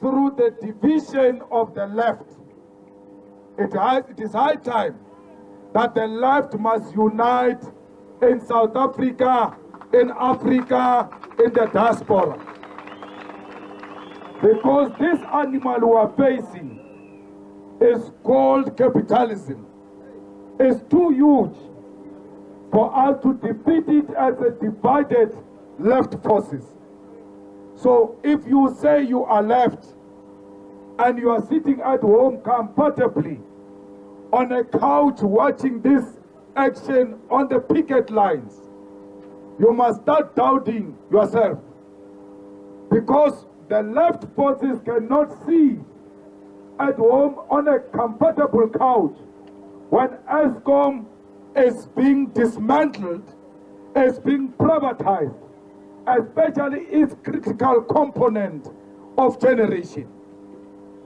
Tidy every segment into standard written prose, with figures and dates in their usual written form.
through the division of the left. It is high time that the left must unite in South Africa, in Africa, in the diaspora. Because this animal we are facing is called capitalism. It's too huge for us to defeat it as a divided left forces. So if you say you are left and you are sitting at home comfortably on a couch watching this action on the picket lines, you must start doubting yourself, because the left forces cannot see at home on a comfortable couch when Eskom is being dismantled, is being privatized, especially its critical component of generation.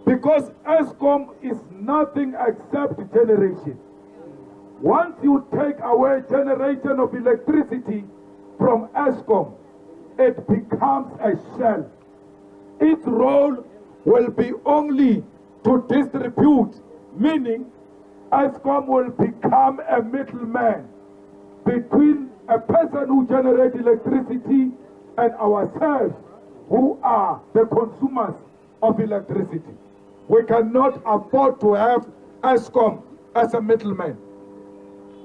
Because Eskom is nothing except generation. Once you take away generation of electricity from Eskom, it becomes a shell. Its role will be only to distribute, meaning Eskom will become a middleman between a person who generates electricity and ourselves, who are the consumers of electricity. We cannot afford to have Eskom as a middleman.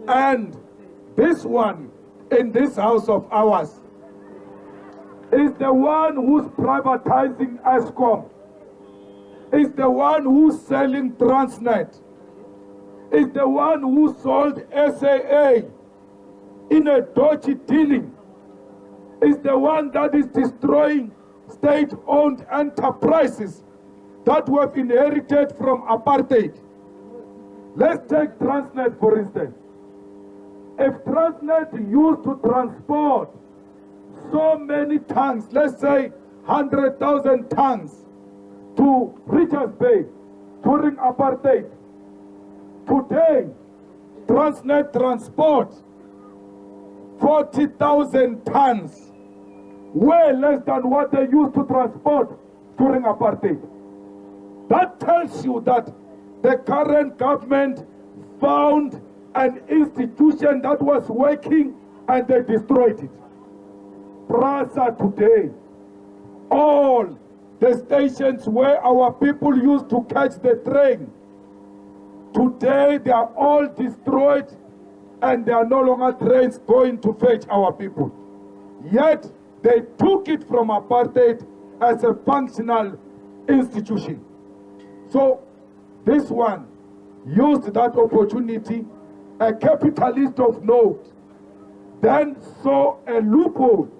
And this one in this house of ours is the one who's privatizing Eskom, is the one who's selling Transnet, is the one who sold SAA in a dodgy dealing, is the one that is destroying state-owned enterprises that were inherited from apartheid. Let's take Transnet for instance. If Transnet used to transport so many tons, let's say 100,000 tons to Richards Bay during apartheid, today Transnet transports 40,000 tons, way less than what they used to transport during apartheid. That tells you that the current government found an institution that was working and they destroyed it. Prasa today, all the stations where our people used to catch the train, today they are all destroyed and there are no longer trains going to fetch our people. Yet they took it from apartheid as a functional institution. So this one used that opportunity, a capitalist of note, then saw a loophole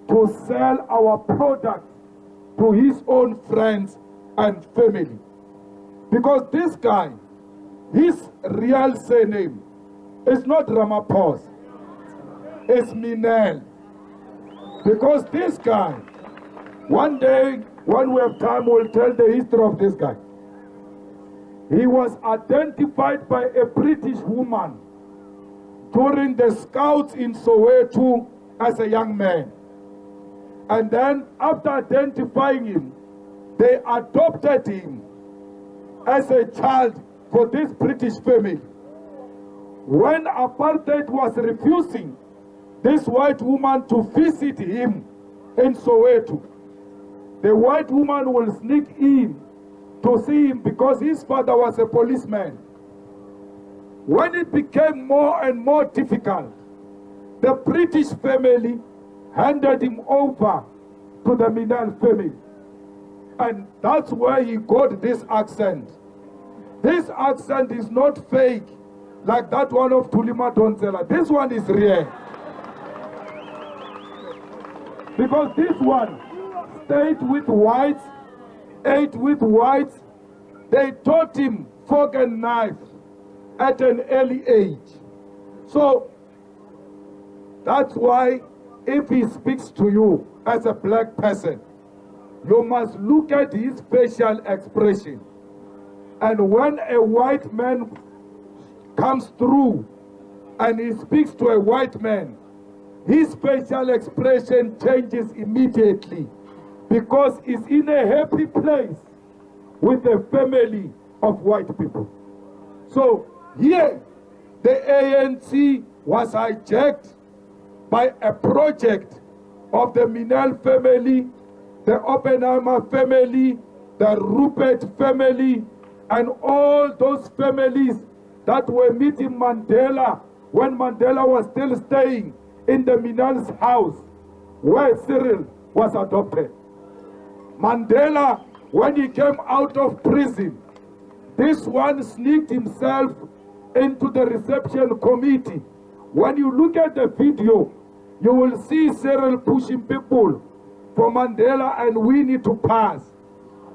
to sell our product to his own friends and family. Because this guy, his real surname is not Ramaphosa, it's Minel. Because this guy, one day, when we have time, we'll tell the history of this guy. He was identified by a British woman during the scouts in Soweto as a young man. And then after identifying him, they adopted him as a child for this British family. When apartheid was refusing this white woman to visit him in Soweto, the white woman will sneak in to see him because his father was a policeman. When it became more and more difficult, the British family handed him over to the Minel family. And that's where he got this accent. This accent is not fake, like that one of Tulima Donzela. This one is real. Because this one stayed with whites, ate with whites. They taught him fork and knife at an early age. So that's why if he speaks to you as a black person, you must look at his facial expression. And when a white man comes through and he speaks to a white man, his facial expression changes immediately because he's in a happy place with the family of white people. So here, the ANC was hijacked by a project of the Minel family, the Oppenheimer family, the Rupert family, and all those families that were meeting Mandela when Mandela was still staying in the Minel's house where Cyril was adopted. Mandela, when he came out of prison, this one sneaked himself into the reception committee. When you look at the video, you will see Cyril pushing people for Mandela and Winnie to pass.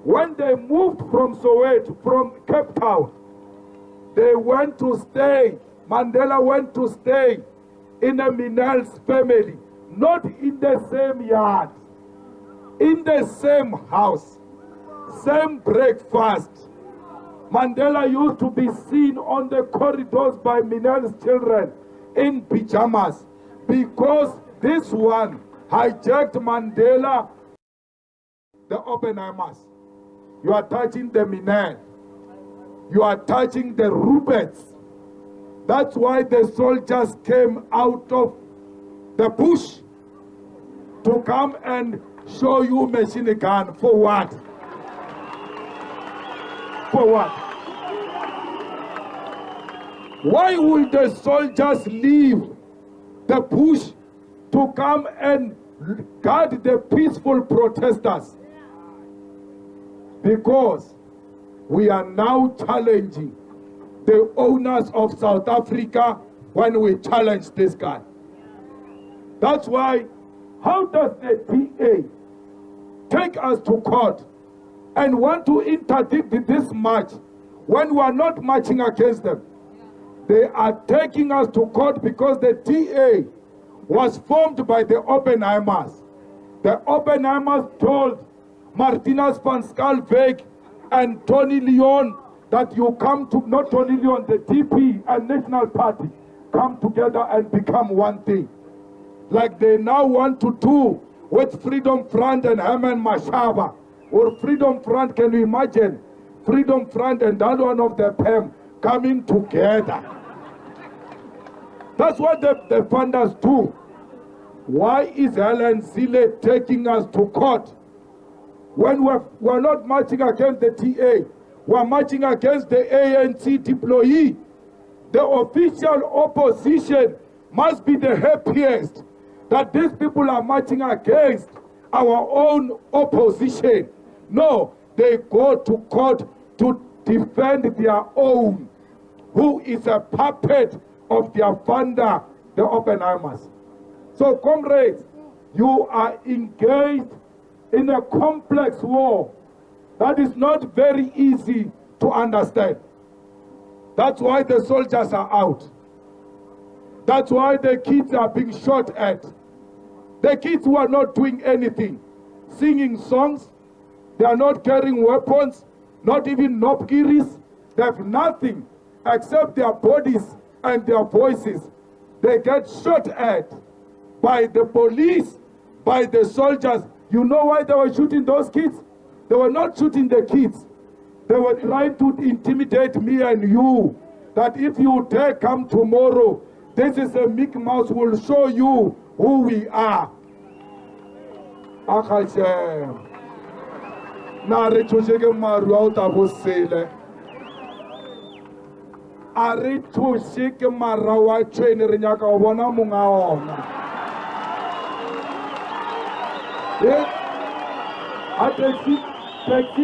When they moved from Soweto, from Cape Town, they went to stay, Mandela went to stay in a Minel's family, not in the same yard, in the same house, same breakfast. Mandela used to be seen on the corridors by Minel's children in pajamas because this one hijacked Mandela, the Oppenheimers. You are touching the Minel. You are touching the Ruperts. That's why the soldiers came out of the bush to come and show you machine gun. For what? For what? Why will the soldiers leave the bush to come and guard the peaceful protesters? Because we are now challenging the owners of South Africa when we challenge this guy. That's why, how does the DA take us to court and want to interdict this march when we are not marching against them? They are taking us to court because the DA was formed by the Oppenheimers. The Oppenheimers told Martinus van Schalkwyk and Tony Leon that you come to, not Tony Leon, the DP and National Party, come together and become one thing. Like they now want to do with Freedom Front and Herman Mashaba. Or Freedom Front, can you imagine? Freedom Front and that one of the PEM coming together. That's what the funders do. Why is Helen Zille taking us to court when we're not marching against the TA? We're marching against the ANC deployee. The official opposition must be the happiest that these people are marching against our own opposition. No, they go to court to defend their own, who is a puppet of their funder, the Oppenheimers. So, comrades, you are engaged in a complex war that is not very easy to understand. That's why the soldiers are out. That's why the kids are being shot at. The kids who are not doing anything, singing songs, they are not carrying weapons, not even nopkiris. They have nothing except their bodies and their voices. They get shot at by the police, by the soldiers. You know why they were shooting those kids? They were not shooting the kids. They were trying to intimidate me and you, that if you dare come tomorrow, this is a Mickey Mouse will show you who we are. Na re tshoseke maru a o ta bosele. A re tshoseke mara wa tshwene re nyaka go bona monga ona. A taxi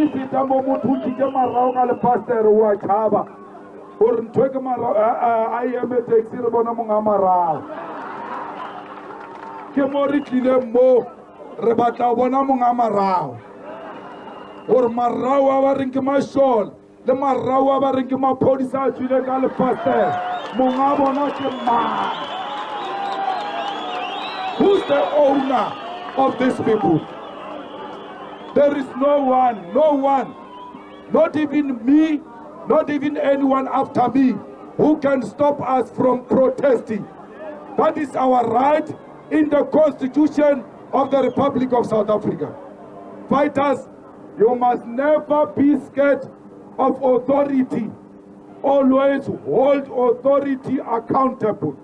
feta mo motho ke marao ka le pastor wa tshaba. Gore ntwe ke marao a eme taxi re bona monga marao. Ke mo re tlile mo re batla bona monga marao. Or marao a ba reng ke mashol le marao a ba reng ke maphodisa a tswile ka le pastor monga bona ke mang? Who's the owner of these people? There is no one, not even me, not even anyone after me who can stop us from protesting. That is our right in the Constitution of the Republic of South Africa. Fighters, You must never be scared of authority. Always hold authority accountable.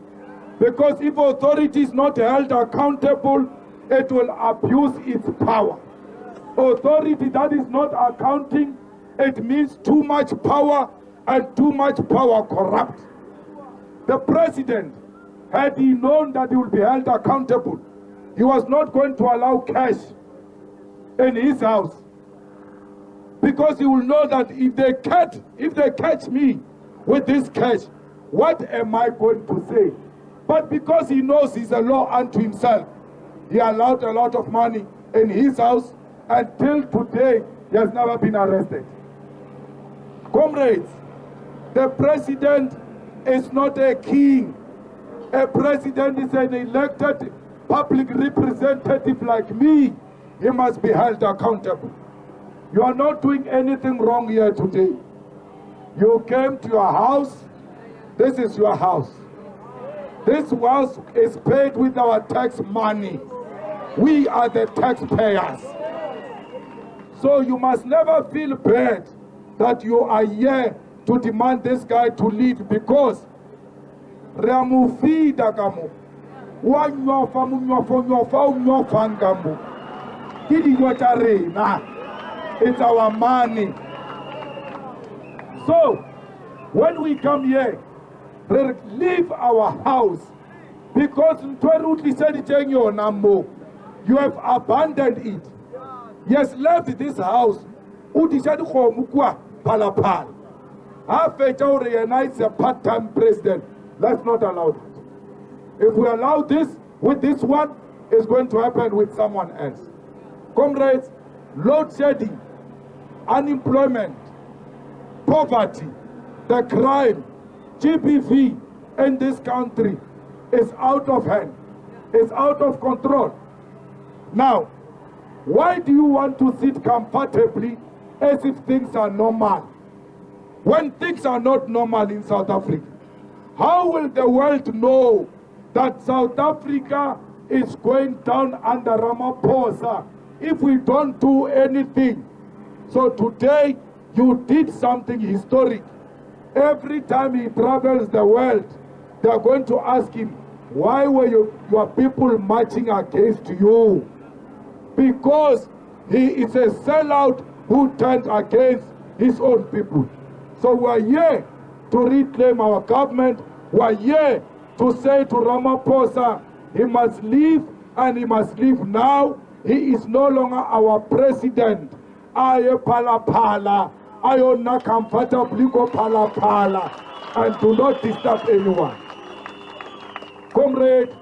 Because if authority is not held accountable, it will abuse its power. Authority that is not accounting, it means too much power, and too much power corrupts. The president, had he known that he would be held accountable, he was not going to allow cash in his house. Because he will know that if they catch me with this cash, what am I going to say? But because he knows he's a law unto himself, he allowed a lot of money in his house. Until today, he has never been arrested. Comrades, the president is not a king. A president is an elected public representative like me. He must be held accountable. You are not doing anything wrong here today. You came to your house. This is your house. This house is paid with our tax money. We are the taxpayers. So you must never feel bad that you are here to demand this guy to leave, because Ramufida Gamu, it's our money. So when we come here, leave our house, because you have abandoned it. He has left this house. Is a part-time president. Let's not allow that. If we allow this with this one, it's going to happen with someone else. Comrades, load shedding, unemployment, poverty, the crime, GBV in this country is out of hand, is out of control. Now, why do you want to sit comfortably as if things are normal? When things are not normal in South Africa, how will the world know that South Africa is going down under Ramaphosa if we don't do anything? So today, you did something historic. Every time he travels the world, they are going to ask him, why were your people marching against you? Because he is a sellout who turned against his own people. So we are here to reclaim our government. We are here to say to Ramaphosa, he must leave, and he must leave now. He is no longer our president. Aye pala pala, aye na comfortably go pala pala, and do not disturb anyone. Comrade,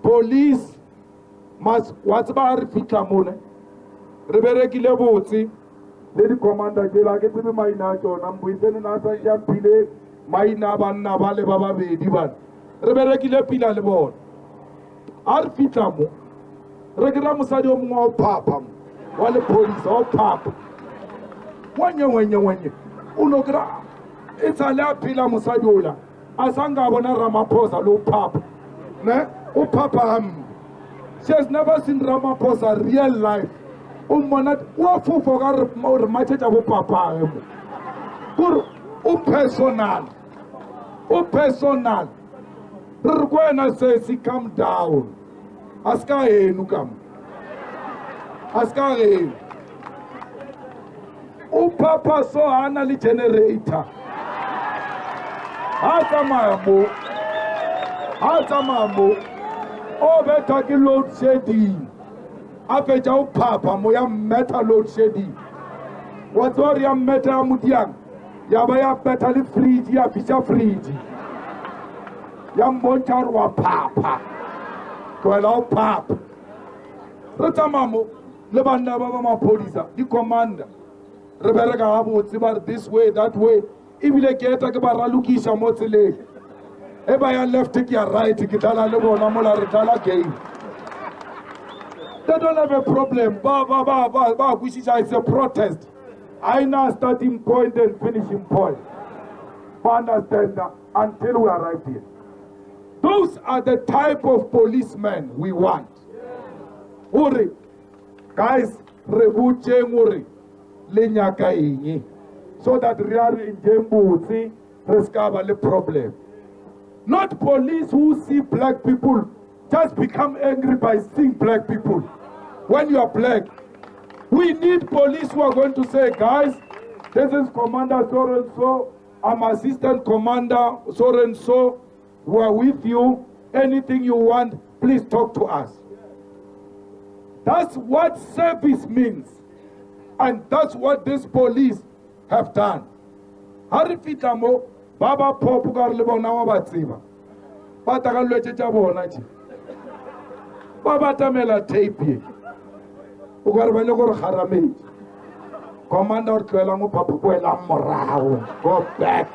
police must what's about Fitamune. Rebereki Leboti, Lady Commander Gela, get me my nacho, and we send an answer Jampile, my Naban Navale Baba Divan. Rebereki Lepila Lebon. Arfitamu, Regulamusadio more papam, while the police all pap. When you, Unogra, it's a la pila Musadola, Asanga Bona Ramaphosa, low pap. Ne, O papa. She has never seen Ramaphosa real life. Umonat wafu for more machete of papa. Personal. Personal. Rugwena says he come down. Askae nukam. Askae. Papa so anali generator. Atamamo. Oh, better get load shedding. After papa, moya metal load shedding. What's all your metal mudian? Yabaya better fridge, ya fisher fridge. Yam bonchar papa. To allow pap. Rotamamo, Lebanda Bama police, the commander. Rebecca would say this way, that way. If you get a Baraluki Shamotile. Ebaya left take your right, Kitala Lebo Namola Retala game. They don't have a problem. Which is a protest. I know starting point and finishing point. Understand that until we arrive here. Those are the type of policemen we want. Uri, guys, re botseng hore le nyaka eng, so that re are in jembutsi re ska ba le problem. Not police who see black people just become angry by seeing black people. When you are black, we need police who are going to say, guys, this is Commander so and so, I'm Assistant Commander so and so, we are with you. Anything you want, please talk to us. That's what service means. And that's what this police have done. Harifitamo, Baba Popugar Lebona Batsiba. Patagalwecha Bonachi. Baba Tamela Tape. Ugarbanogor Harame. Commander Kwelamu Papuela Morao. Go back.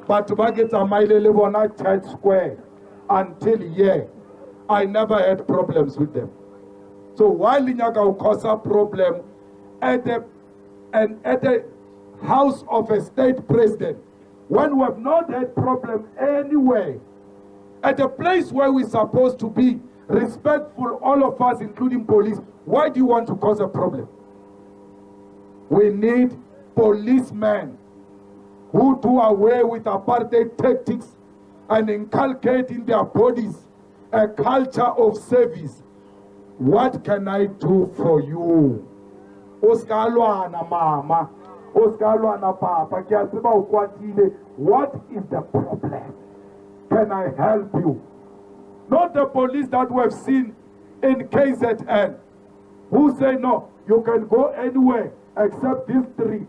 But to back it a mile Lebona Church Square until here, I never had problems with them. So while Linyaga will cause a problem at the house of a state president, when we have not had problem anywhere, at a place where we're supposed to be respectful, all of us, including police, why do you want to cause a problem? We need policemen who do away with apartheid tactics and inculcate in their bodies a culture of service. What can I do for you? Oskalwana mama, Oskalwana papa, what is the problem? Can I help you? Not the police that we have seen in KZN, who say no, you can go anywhere except this street.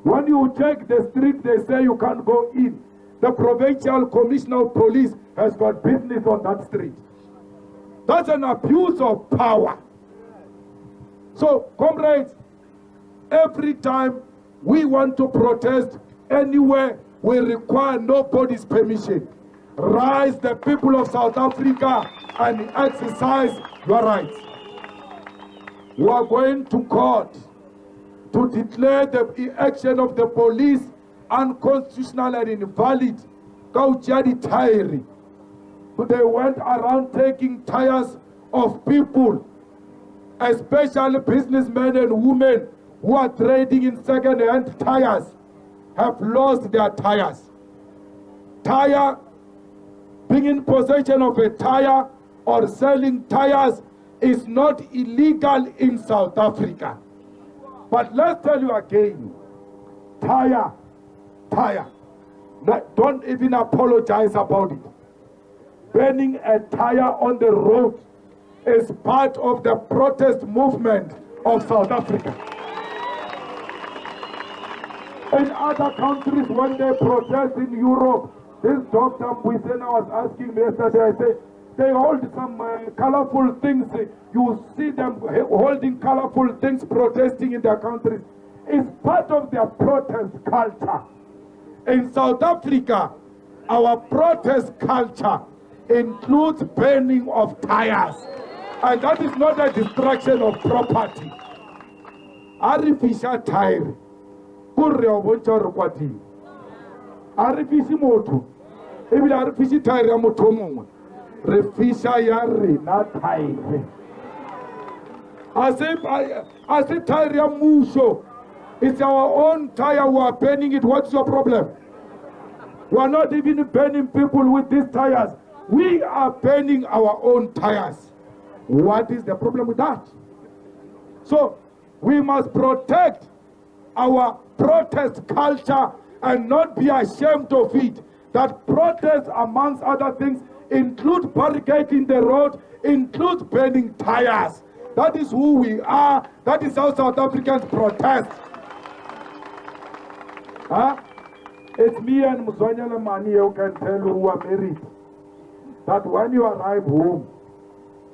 When you check the street, they say you can't go in. The provincial commissioner of police has got business on that street. That's an abuse of power. So, comrades, every time we want to protest anywhere, we require nobody's permission. Rise, the people of South Africa, and exercise your rights. We are going to court to declare the action of the police unconstitutional and invalid. They went around taking tires of people, especially businessmen and women who are trading in second-hand tires, have lost their tires. Being in possession of a tire or selling tires is not illegal in South Africa. But let's tell you again, tire. Don't even apologize about it. Burning a tire on the road is part of the protest movement of South Africa. In other countries, when they protest in Europe, this Dr. Mbuisena was asking me yesterday, I said, they hold some colorful things. You see them holding colorful things, protesting in their countries. It's part of their protest culture. In South Africa, our protest culture includes burning of tires. And that is not a destruction of property. Artificial tire. Artificial motor. Even artificial tire ya motho mongwe. Re fisha ya rena tire. As if tire ya mmuso. It's our own tire, we are burning it. What's your problem? We are not even burning people with these tires. We are burning our own tires. What is the problem with that? So, we must protect our protest culture and not be ashamed of it. That protest, amongst other things, include barricading the road, include burning tires. That is who we are. That is how South Africans protest. It's me and Muzwanyana Mani who can tell you who are married that when you arrive home,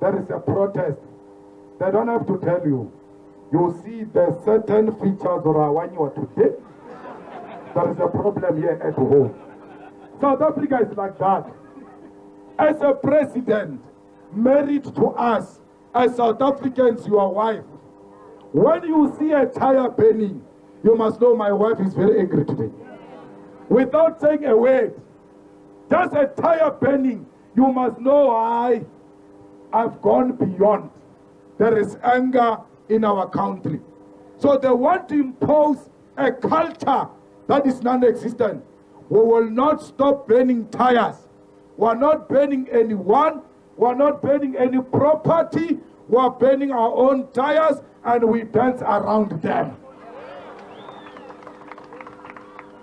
there is a protest. They don't have to tell you. You see the certain features or when you are today, there is a problem here at home. South Africa is like that. As a president, married to us, as South Africans, your wife, when you see a tire burning, you must know my wife is very angry today. Without saying a word, just a tire burning, you must know I've gone beyond. There is anger, in our country. So they want to impose a culture that is non-existent. We will not stop burning tires. We're not burning anyone. We're not burning any property. We're burning our own tires and we dance around them.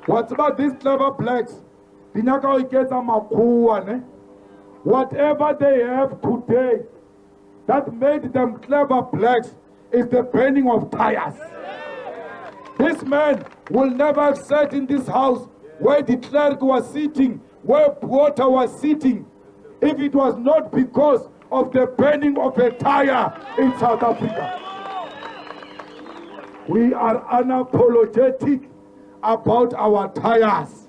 What about these clever blacks? Whatever they have today that made them clever blacks is the burning of tires. This man will never have sat in this house where the clerk was sitting, where water was sitting, if it was not because of the burning of a tire in South Africa. We are unapologetic about our tires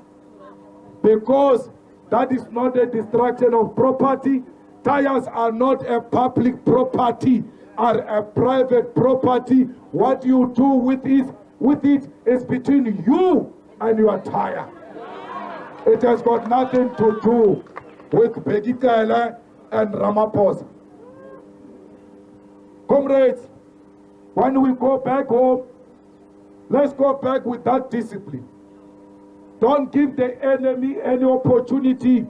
because that is not a destruction of property. Tires are not a public property, are a private property. What you do with it is between you and your tire. It has got nothing to do with Begitele and Ramaphosa. Comrades, when we go back home, let's go back with that discipline. Don't give the enemy any opportunity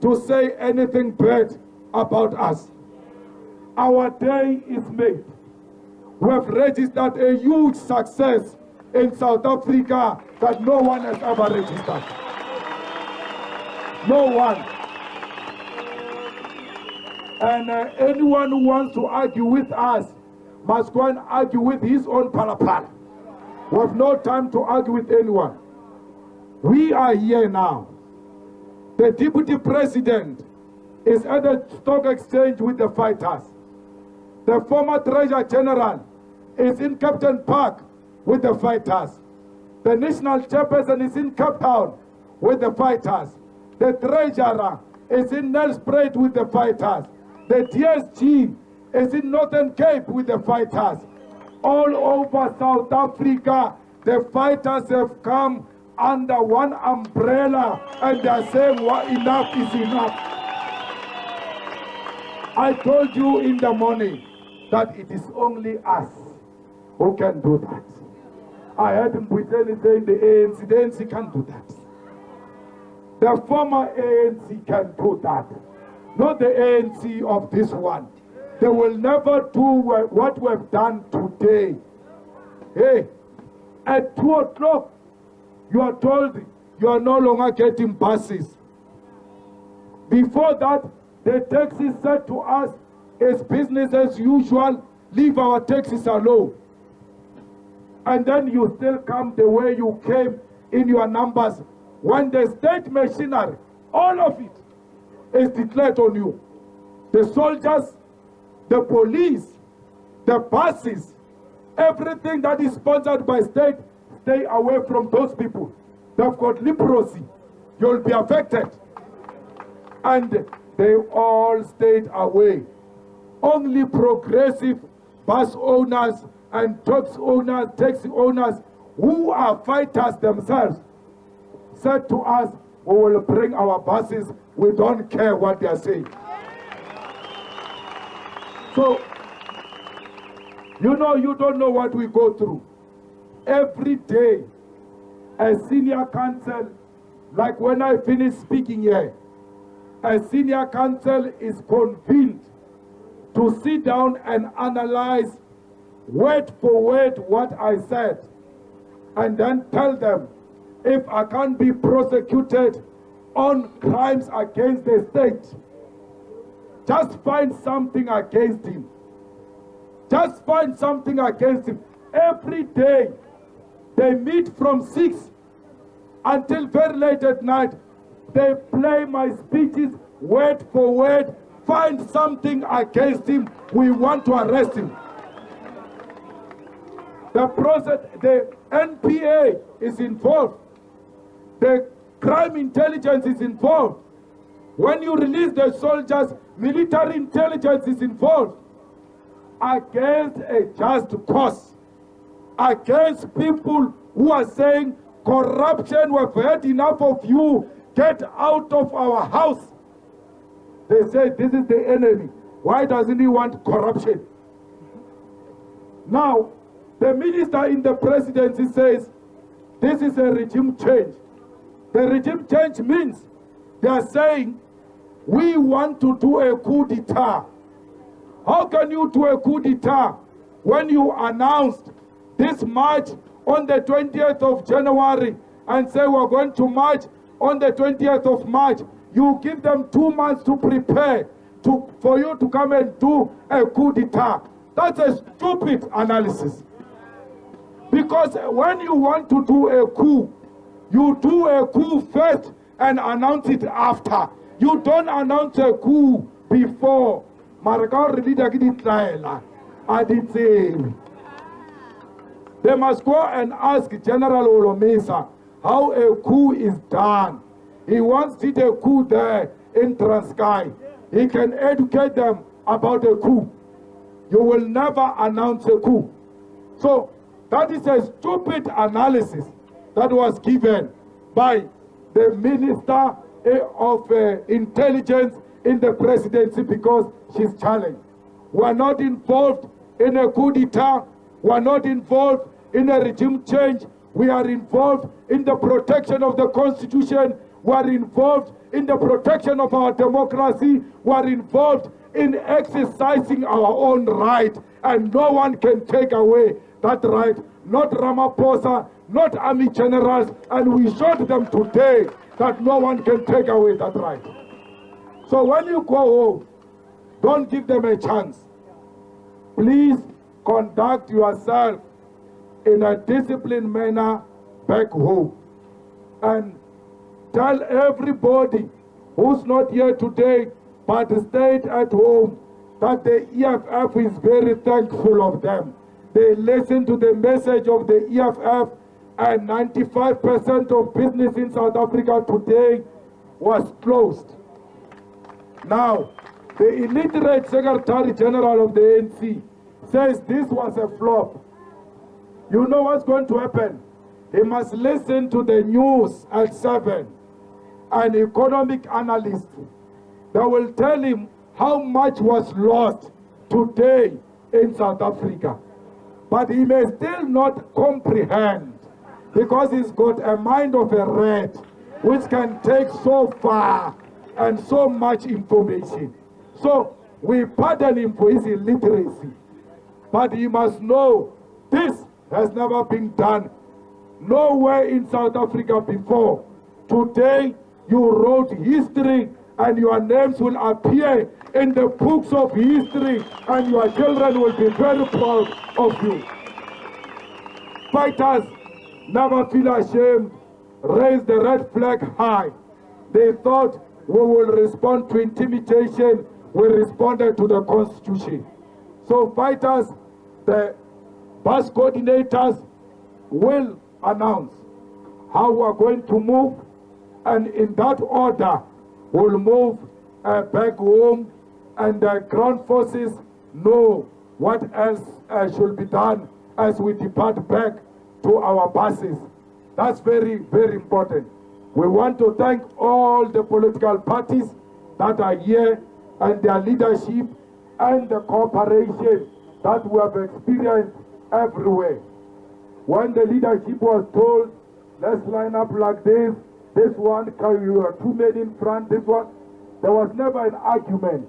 to say anything bad about us. Our day is made. We have registered a huge success in South Africa that no one has ever registered. No one. And anyone who wants to argue with us must go and argue with his own palapala. We have no time to argue with anyone. We are here now. The deputy president is at the stock exchange with the fighters. The former treasurer general is in Captain Park with the fighters. The national chairperson is in Cape Town with the fighters. The treasurer is in Nelspruit with the fighters. The DSG is in Northern Cape with the fighters. All over South Africa, the fighters have come under one umbrella and they are saying, well, enough is enough. I told you in the morning that it is only us who can do that. I heard Mbuyiseni saying the ANC can't do that. The former ANC can do that. Not the ANC of this one. They will never do what we have done today. Hey, at 2 o'clock, you are told you are no longer getting buses. Before that, the taxi said to us, it's business as usual, leave our taxis alone. And then you still come the way you came in your numbers. When the state machinery, all of it, is declared on you. The soldiers, the police, the buses, everything that is sponsored by state, stay away from those people. They've got leprosy. You'll be affected. And they all stayed away. Only progressive bus owners and taxi owners who are fighters themselves said to us, we will bring our buses, we don't care what they are saying. So, you don't know what we go through. Every day, a senior counsel, like when I finish speaking here, a senior counsel is convened to sit down and analyze word for word what I said, and then tell them if I can't be prosecuted on crimes against the state, just find something against him. Just find something against him. Every day, they meet from 6 until very late at night. They play my speeches word for word. Find something against him. We want to arrest him. The NPA is involved. The crime intelligence is involved. When you release the soldiers, military intelligence is involved. Against a just cause. Against people who are saying, corruption, we've had enough of you, get out of our house. They say this is the enemy. Why doesn't he want corruption? Now, the minister in the presidency says this is a regime change. The regime change means they are saying we want to do a coup d'etat. How can you do a coup d'etat when you announced this march on the 20th of January and say we're going to march on the 20th of March? You give them 2 months to prepare for you to come and do a coup d'etat. That's a stupid analysis. Because when you want to do a coup, you do a coup first and announce it after. You don't announce a coup before. They must go and ask General Olomisa how a coup is done. He once did a coup there in Transkei. He can educate them about a coup. You will never announce a coup. So that is a stupid analysis that was given by the Minister of Intelligence in the presidency because she's challenged. We are not involved in a coup d'etat. We are not involved in a regime change. We are involved in the protection of the Constitution. We are involved in the protection of our democracy. We are involved in exercising our own right. And no one can take away that right. Not Ramaphosa, not army generals. And we showed them today that no one can take away that right. So when you go home, don't give them a chance. Please conduct yourself in a disciplined manner back home. And tell everybody who's not here today but stayed at home that the EFF is very thankful of them. They listen to the message of the EFF, and 95% of business in South Africa today was closed. Now, the illiterate Secretary General of the ANC says this was a flop. You know what's going to happen? He must listen to the news at 7. An economic analyst that will tell him how much was lost today in South Africa. But he may still not comprehend because he's got a mind of a rat which can take so far and so much information. So we pardon him for his illiteracy. But he must know this has never been done nowhere in South Africa before. Today, you wrote history and your names will appear in the books of history and your children will be very proud of you. Fighters never feel ashamed. Raise the red flag high. They thought we will respond to intimidation. We responded to the Constitution. So fighters, the bus coordinators will announce how we are going to move, and in that order we'll move back home, and the ground forces know what else should be done as we depart back to our bases. That's very, very important. We want to thank all the political parties that are here and their leadership and the cooperation that we have experienced everywhere. When the leadership was told, let's line up like this one, you are 2 men in front, this one, there was never an argument.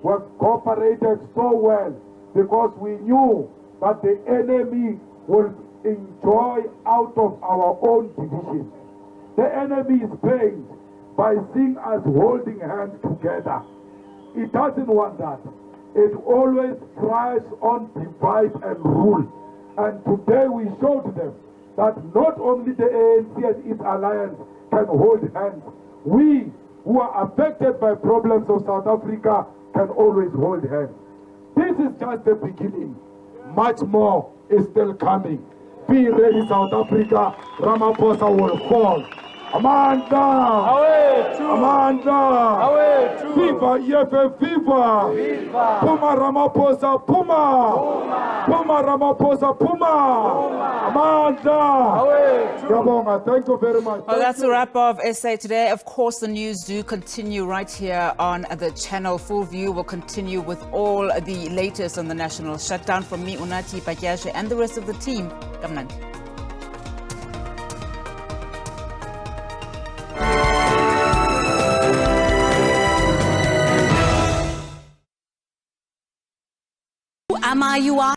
We cooperated so well because we knew that the enemy will enjoy out of our own division. The enemy is pained by seeing us holding hands together. It doesn't want that. It always thrives on divide and rule. And today we showed them that not only the ANC and its alliance can hold hands, we who are affected by problems of South Africa can always hold hands. This is just the beginning. Much more is still coming. Be ready, South Africa. Ramaphosa will fall. Amanda! Away, Amanda! Away, Viva EFF, viva! Viva! Puma Ramaphosa, Puma! Puma! Puma Ramaphosa, Puma! Puma! Amanda. Thank you very much. Well, that's a wrap of SA Today. Of course, the news do continue right here on the channel. Full View will continue with all the latest on the national shutdown. From me, Unati Pakyashe, and the rest of the team. Kamnandi. You are.